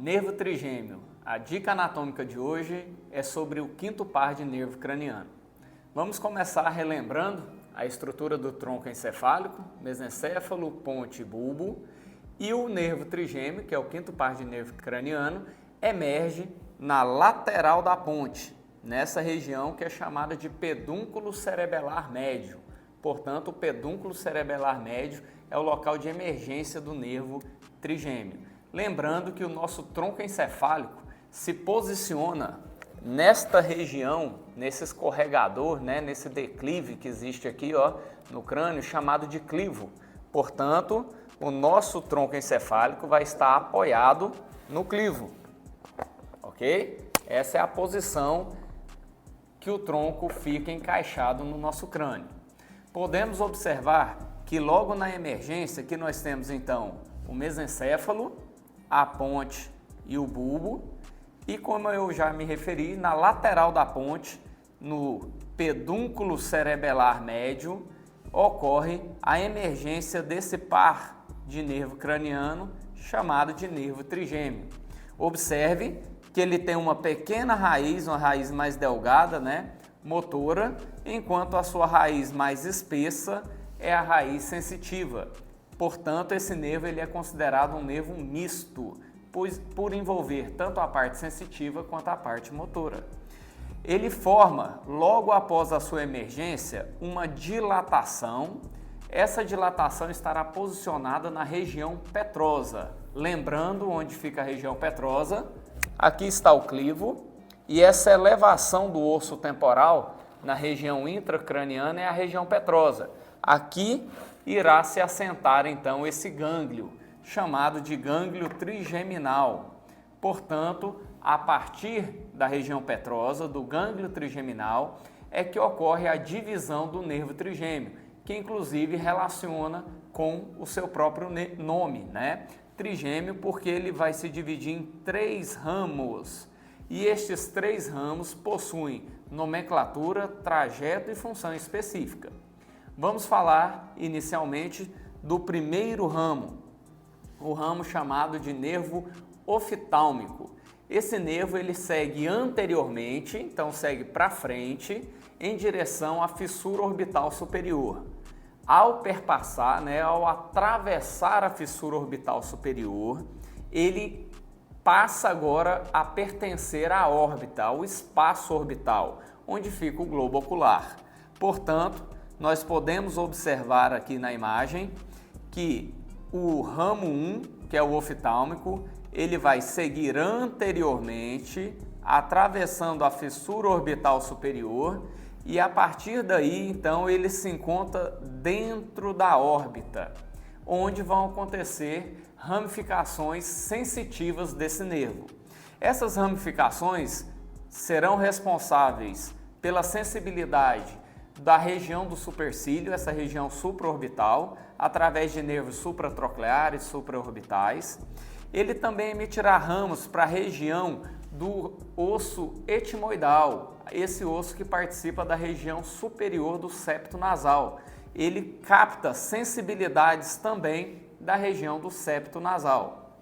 Nervo trigêmeo. A dica anatômica de hoje é sobre o quinto par de nervo craniano. Vamos começar relembrando a estrutura do tronco encefálico, mesencéfalo, ponte e bulbo, e o nervo trigêmeo, que é o quinto par de nervo craniano, emerge na lateral da ponte, nessa região que é chamada de pedúnculo cerebelar médio. Portanto, o pedúnculo cerebelar médio é o local de emergência do nervo trigêmeo. Lembrando que o nosso tronco encefálico se posiciona nesta região, nesse escorregador, nesse declive que existe aqui no crânio, chamado de clivo. Portanto, o nosso tronco encefálico vai estar apoiado no clivo, ok? Essa é a posição que o tronco fica encaixado no nosso crânio. Podemos observar que logo na emergência que nós temos então o mesencéfalo, a ponte e o bulbo, e como eu já me referi, na lateral da ponte, no pedúnculo cerebelar médio, ocorre a emergência desse par de nervo craniano chamado de nervo trigêmeo. Observe que ele tem uma pequena raiz, uma raiz mais delgada, motora, enquanto a sua raiz mais espessa é a raiz sensitiva. Portanto, esse nervo ele é considerado um nervo misto, pois por envolver tanto a parte sensitiva quanto a parte motora. Ele forma, logo após a sua emergência, uma dilatação. Essa dilatação estará posicionada na região petrosa. Lembrando onde fica a região petrosa, aqui está o clivo, e essa elevação do osso temporal na região intracraniana é a região petrosa. Aqui irá se assentar então esse gânglio, chamado de gânglio trigeminal. Portanto, a partir da região petrosa, do gânglio trigeminal, é que ocorre a divisão do nervo trigêmeo, que inclusive relaciona com o seu próprio nome, Trigêmeo, porque ele vai se dividir em 3 ramos. E estes 3 ramos possuem nomenclatura, trajeto e função específica. Vamos falar inicialmente do primeiro ramo, o ramo chamado de nervo oftálmico. Esse nervo ele segue anteriormente, então segue para frente, em direção à fissura orbital superior. Ao perpassar, ao atravessar a fissura orbital superior, ele passa agora a pertencer à órbita, ao espaço orbital, onde fica o globo ocular. Portanto, nós podemos observar aqui na imagem que o ramo 1, que é o oftálmico, ele vai seguir anteriormente, atravessando a fissura orbital superior, e a partir daí, então, ele se encontra dentro da órbita, onde vão acontecer ramificações sensitivas desse nervo. Essas ramificações serão responsáveis pela sensibilidade da região do supercílio, essa região supraorbital, através de nervos supratrocleares, supraorbitais. Ele também emitirá ramos para a região do osso etimoidal, esse osso que participa da região superior do septo nasal. Ele capta sensibilidades também da região do septo nasal.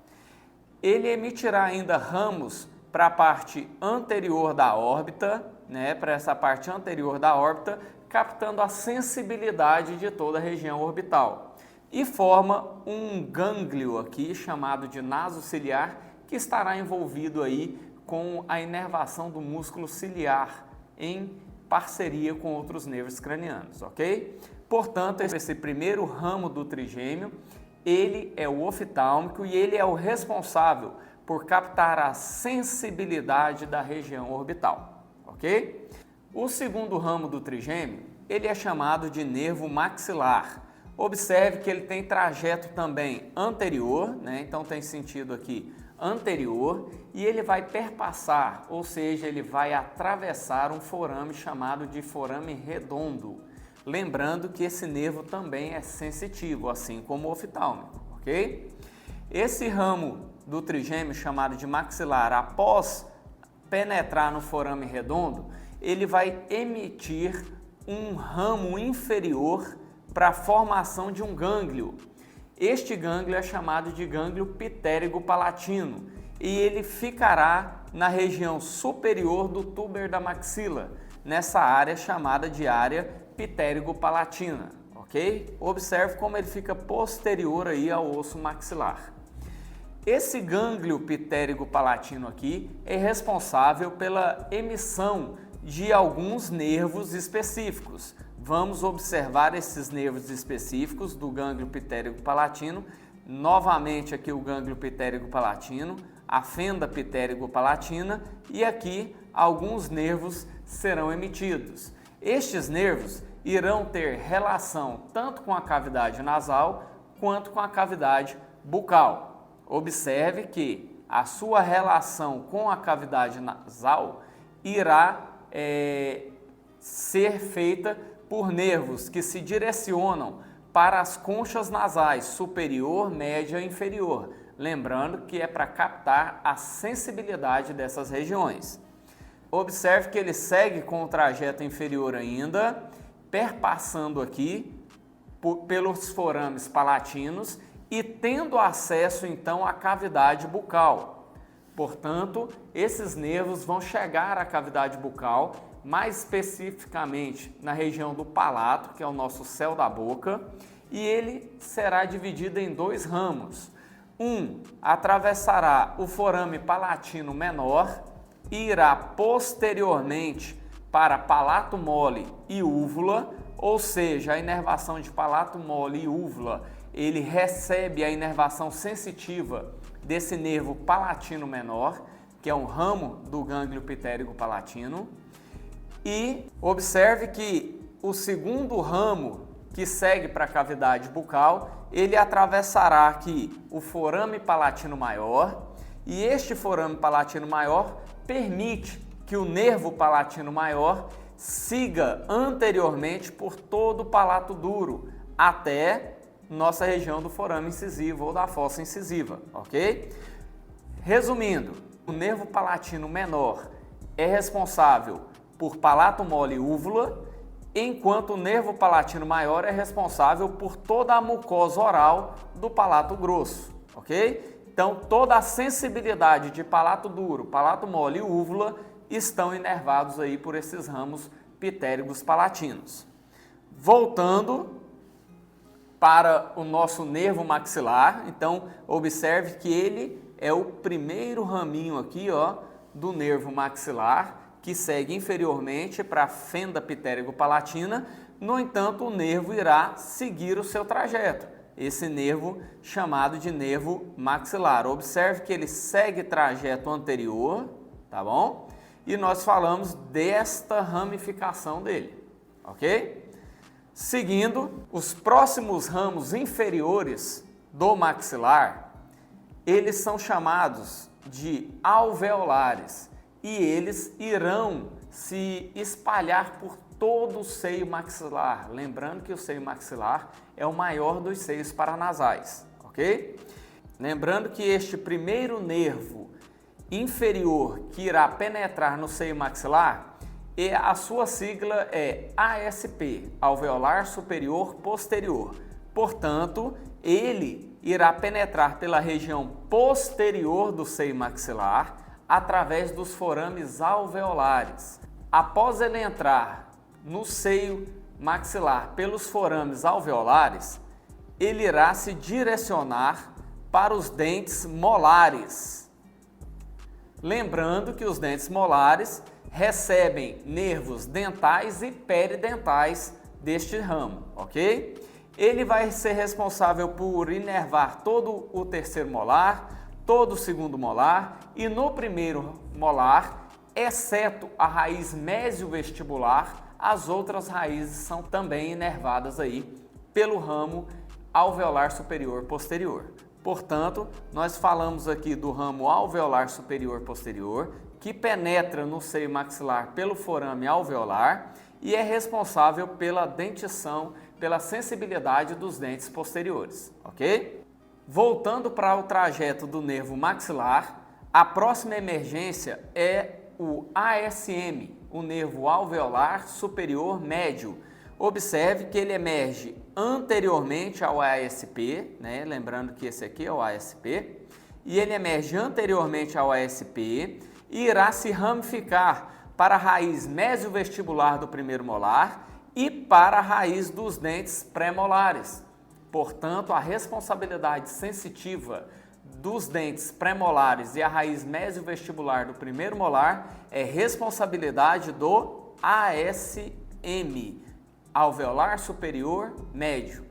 Ele emitirá ainda ramos para a parte anterior da órbita, para essa parte anterior da órbita, captando a sensibilidade de toda a região orbital. E forma um gânglio aqui, chamado de naso ciliar, que estará envolvido aí com a inervação do músculo ciliar em parceria com outros nervos cranianos, ok? Portanto, esse primeiro ramo do trigêmeo, ele é o oftálmico e ele é o responsável por captar a sensibilidade da região orbital, ok? O segundo ramo do trigêmeo, ele é chamado de nervo maxilar. Observe que ele tem trajeto também anterior, então tem sentido aqui anterior, e ele vai perpassar, ou seja, ele vai atravessar um forame chamado de forame redondo. Lembrando que esse nervo também é sensitivo, assim como o oftálmico, ok? Esse ramo do trigêmeo, chamado de maxilar, após penetrar no forame redondo, ele vai emitir um ramo inferior para a formação de um gânglio. Este gânglio é chamado de gânglio pitérigo palatino e ele ficará na região superior do túber da maxila, nessa área chamada de área pitérigo-palatina, ok? Observe como ele fica posterior aí ao osso maxilar. Esse gânglio pitérigo-palatino aqui é responsável pela emissão de alguns nervos específicos. Vamos observar esses nervos específicos do gânglio pitérigo-palatino. Novamente aqui o gânglio pitérigo-palatino, a fenda pitérigo-palatina e aqui alguns nervos serão emitidos. Estes nervos irão ter relação tanto com a cavidade nasal quanto com a cavidade bucal. Observe que a sua relação com a cavidade nasal irá ser feita por nervos que se direcionam para as conchas nasais superior, média e inferior. Lembrando que é para captar a sensibilidade dessas regiões. Observe que ele segue com o trajeto inferior ainda, perpassando aqui pelos forames palatinos e tendo acesso então à cavidade bucal. Portanto, esses nervos vão chegar à cavidade bucal, mais especificamente na região do palato, que é o nosso céu da boca, e ele será dividido em dois ramos. Um atravessará o forame palatino menor e irá posteriormente para palato mole e úvula, ou seja, a inervação de palato mole e úvula, ele recebe a inervação sensitiva desse nervo palatino menor, que é um ramo do gânglio pitérigo-palatino. E observe que o segundo ramo que segue para a cavidade bucal, ele atravessará aqui o forame palatino maior, e este forame palatino maior permite que o nervo palatino maior siga anteriormente por todo o palato duro, até nossa região do forame incisivo ou da fossa incisiva, ok? Resumindo, o nervo palatino menor é responsável por palato mole e úvula, enquanto o nervo palatino maior é responsável por toda a mucosa oral do palato grosso, ok? Então, toda a sensibilidade de palato duro, palato mole e úvula estão inervados aí por esses ramos pitérigos palatinos. Voltando para o nosso nervo maxilar, então observe que ele é o primeiro raminho aqui, ó, do nervo maxilar, que segue inferiormente para a fenda pitérigo-palatina. No entanto, o nervo irá seguir o seu trajeto, esse nervo chamado de nervo maxilar. Observe que ele segue trajeto anterior, tá bom? E nós falamos desta ramificação dele, ok? Seguindo, os próximos ramos inferiores do maxilar, eles são chamados de alveolares e eles irão se espalhar por todo o seio maxilar. Lembrando que o seio maxilar é o maior dos seios paranasais, ok? Lembrando que este primeiro nervo inferior que irá penetrar no seio maxilar, e a sua sigla é ASP, alveolar superior posterior. Portanto, ele irá penetrar pela região posterior do seio maxilar através dos forames alveolares. Após ele entrar no seio maxilar pelos forames alveolares, ele irá se direcionar para os dentes molares. Lembrando que os dentes molares recebem nervos dentais e peridentais deste ramo, ok? Ele vai ser responsável por inervar todo o terceiro molar, todo o segundo molar e no primeiro molar, exceto a raiz mesiovestibular, as outras raízes são também inervadas aí pelo ramo alveolar superior posterior. Portanto, nós falamos aqui do ramo alveolar superior posterior, que penetra no seio maxilar pelo forame alveolar e é responsável pela dentição, pela sensibilidade dos dentes posteriores, ok? Voltando para o trajeto do nervo maxilar, a próxima emergência é o ASM, o nervo alveolar superior médio. Observe que ele emerge anteriormente ao ASP, né? Lembrando que esse aqui é o ASP, e ele emerge anteriormente ao ASP e irá se ramificar para a raiz mesiovestibular do primeiro molar e para a raiz dos dentes pré-molares. Portanto, a responsabilidade sensitiva dos dentes pré-molares e a raiz mesiovestibular do primeiro molar é responsabilidade do ASM, alveolar superior médio.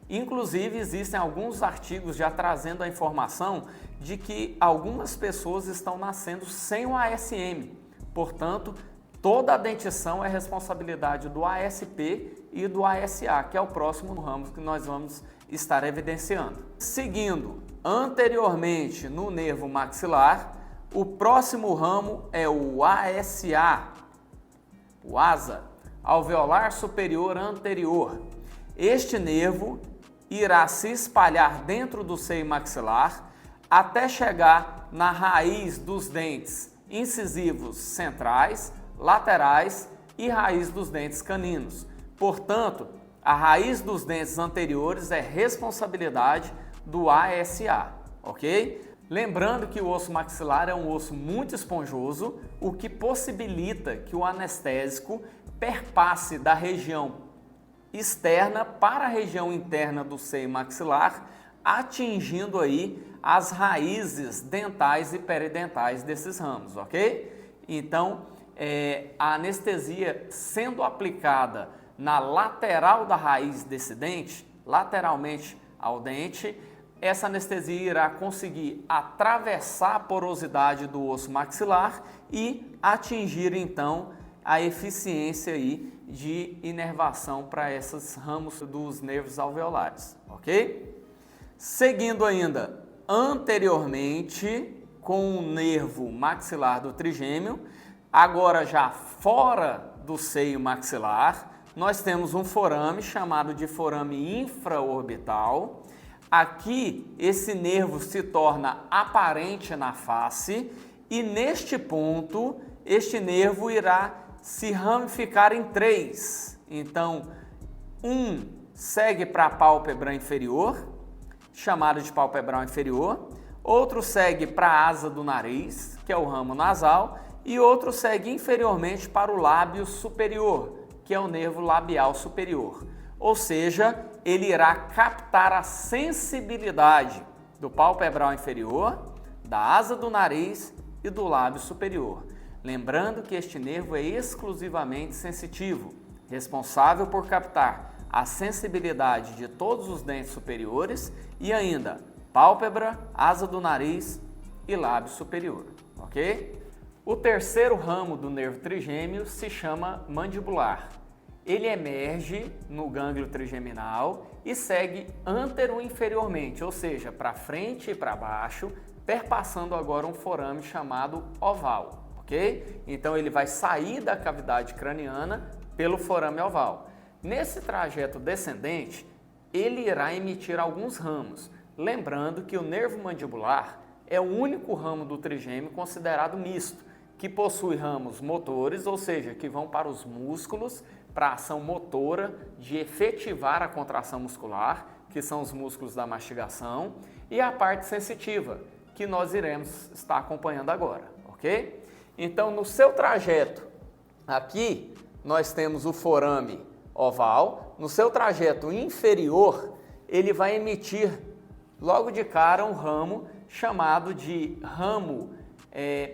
Inclusive, existem alguns artigos já trazendo a informação de que algumas pessoas estão nascendo sem o ASM. Portanto, toda a dentição é responsabilidade do ASP e do ASA, que é o próximo ramo que nós vamos estar evidenciando. Seguindo anteriormente no nervo maxilar, o próximo ramo é o ASA, o ASA, alveolar superior anterior. Este nervo irá se espalhar dentro do seio maxilar até chegar na raiz dos dentes incisivos centrais, laterais e raiz dos dentes caninos. Portanto, a raiz dos dentes anteriores é responsabilidade do ASA, ok? Lembrando que o osso maxilar é um osso muito esponjoso, o que possibilita que o anestésico perpasse da região externa para a região interna do seio maxilar, atingindo aí as raízes dentais e peridentais desses ramos, ok? Então, a anestesia sendo aplicada na lateral da raiz desse dente, lateralmente ao dente, essa anestesia irá conseguir atravessar a porosidade do osso maxilar e atingir então a eficiência aí de inervação para esses ramos dos nervos alveolares, ok? Seguindo ainda anteriormente com o nervo maxilar do trigêmeo, agora já fora do seio maxilar, nós temos um forame chamado de forame infraorbital. Aqui esse nervo se torna aparente na face e neste ponto este nervo irá se ramificar em três. Então, um segue para a pálpebra inferior, chamado de pálpebra inferior, outro segue para a asa do nariz, que é o ramo nasal, e outro segue inferiormente para o lábio superior, que é o nervo labial superior. Ou seja, ele irá captar a sensibilidade do palpebral inferior, da asa do nariz e do lábio superior. Lembrando que este nervo é exclusivamente sensitivo, responsável por captar a sensibilidade de todos os dentes superiores e ainda pálpebra, asa do nariz e lábio superior, ok? O terceiro ramo do nervo trigêmeo se chama mandibular. Ele emerge no gânglio trigeminal e segue antero-inferiormente, ou seja, para frente e para baixo, perpassando agora um forame chamado oval, ok? Então ele vai sair da cavidade craniana pelo forame oval. Nesse trajeto descendente, ele irá emitir alguns ramos, lembrando que o nervo mandibular é o único ramo do trigêmeo considerado misto, que possui ramos motores, ou seja, que vão para os músculos, para a ação motora de efetivar a contração muscular, que são os músculos da mastigação, e a parte sensitiva, que nós iremos estar acompanhando agora, ok? Então, no seu trajeto, aqui nós temos o forame oval, no seu trajeto inferior, ele vai emitir logo de cara um ramo chamado de ramo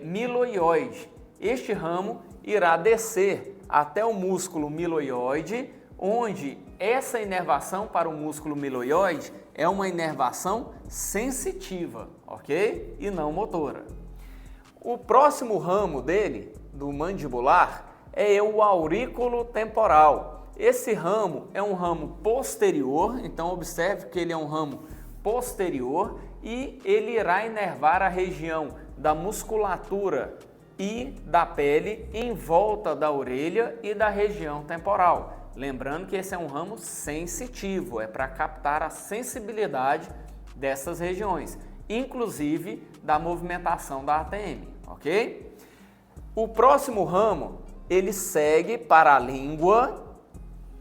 miloioide. Este ramo irá descer até o músculo miloioide, onde essa inervação para o músculo miloioide é uma inervação sensitiva, ok? E não motora. O próximo ramo dele, do mandibular, é o aurículo temporal. Esse ramo é um ramo posterior, então observe que ele é um ramo posterior e ele irá inervar a região da musculatura e da pele em volta da orelha e da região temporal. Lembrando que esse é um ramo sensitivo, é para captar a sensibilidade dessas regiões, inclusive da movimentação da ATM, ok? O próximo ramo, ele segue para a língua,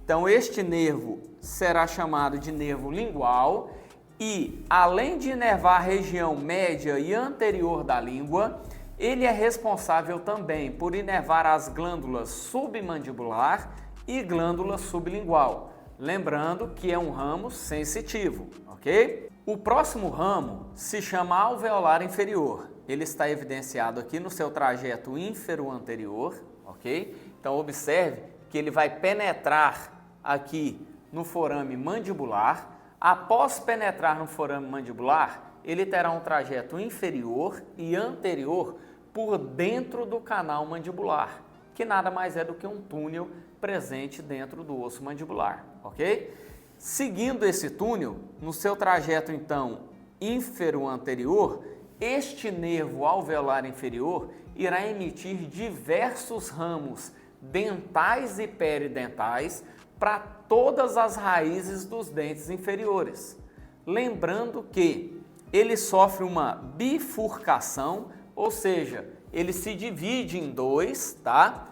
então este nervo será chamado de nervo lingual e, além de inervar a região média e anterior da língua, ele é responsável também por inervar as glândulas submandibular e glândula sublingual. Lembrando que é um ramo sensitivo, ok? O próximo ramo se chama alveolar inferior. Ele está evidenciado aqui no seu trajeto ínfero-anterior, ok? Então observe que ele vai penetrar aqui no forame mandibular. Após penetrar no forame mandibular, ele terá um trajeto inferior e anterior por dentro do canal mandibular, que nada mais é do que um túnel presente dentro do osso mandibular, ok? Seguindo esse túnel, no seu trajeto então ínfero-anterior, este nervo alveolar inferior irá emitir diversos ramos dentais e peridentais para todas as raízes dos dentes inferiores. Lembrando que ele sofre uma bifurcação, ou seja, ele se divide em dois, tá?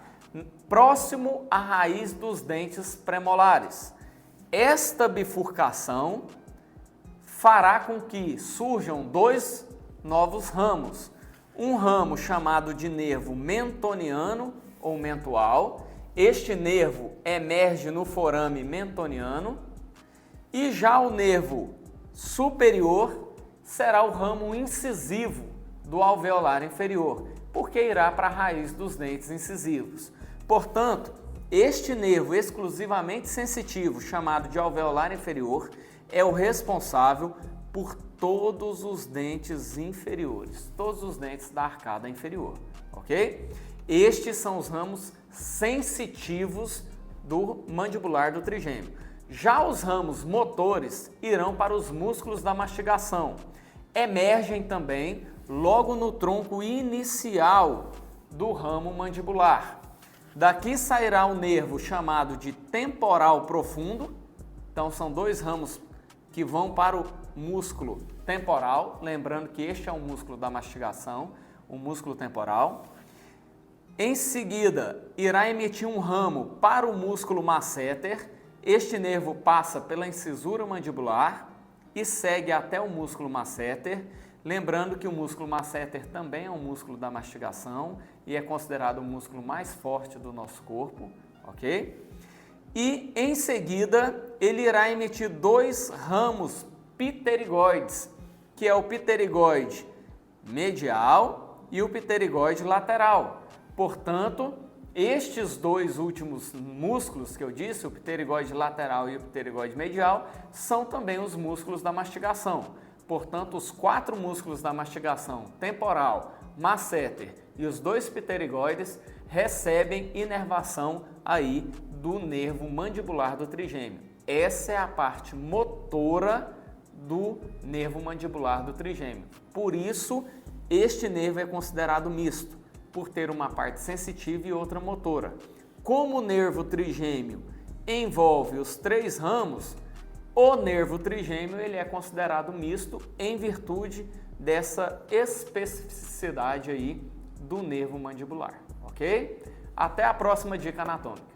Próximo à raiz dos dentes premolares. Esta bifurcação fará com que surjam dois novos ramos. Um ramo chamado de nervo mentoniano ou mentual. Este nervo emerge no forame mentoniano. E já o nervo superior será o ramo incisivo do alveolar inferior, porque irá para a raiz dos dentes incisivos. Portanto, este nervo exclusivamente sensitivo, chamado de alveolar inferior, é o responsável por todos os dentes inferiores, todos os dentes da arcada inferior, ok? Estes são os ramos sensitivos do mandibular do trigêmeo. Já os ramos motores irão para os músculos da mastigação. Emergem também logo no tronco inicial do ramo mandibular. Daqui sairá o nervo chamado de temporal profundo. Então são dois ramos que vão para o músculo temporal, lembrando que este é um músculo da mastigação, o músculo temporal. Em seguida, irá emitir um ramo para o músculo masseter. Este nervo passa pela incisura mandibular e segue até o músculo masseter. Lembrando que o músculo masseter também é um músculo da mastigação e é considerado o músculo mais forte do nosso corpo, ok? E em seguida ele irá emitir dois ramos pterigoides, que é o pterigoide medial e o pterigoide lateral. Portanto, estes dois últimos músculos que eu disse, o pterigoide lateral e o pterigoide medial, são também os músculos da mastigação. Portanto, os quatro músculos da mastigação, temporal, masseter e os dois pterigoides, recebem inervação aí do nervo mandibular do trigêmeo. Essa é a parte motora do nervo mandibular do trigêmeo. Por isso, este nervo é considerado misto, por ter uma parte sensitiva e outra motora. Como o nervo trigêmeo envolve os três ramos, o nervo trigêmeo ele é considerado misto em virtude dessa especificidade aí do nervo mandibular, ok? Até a próxima dica anatômica.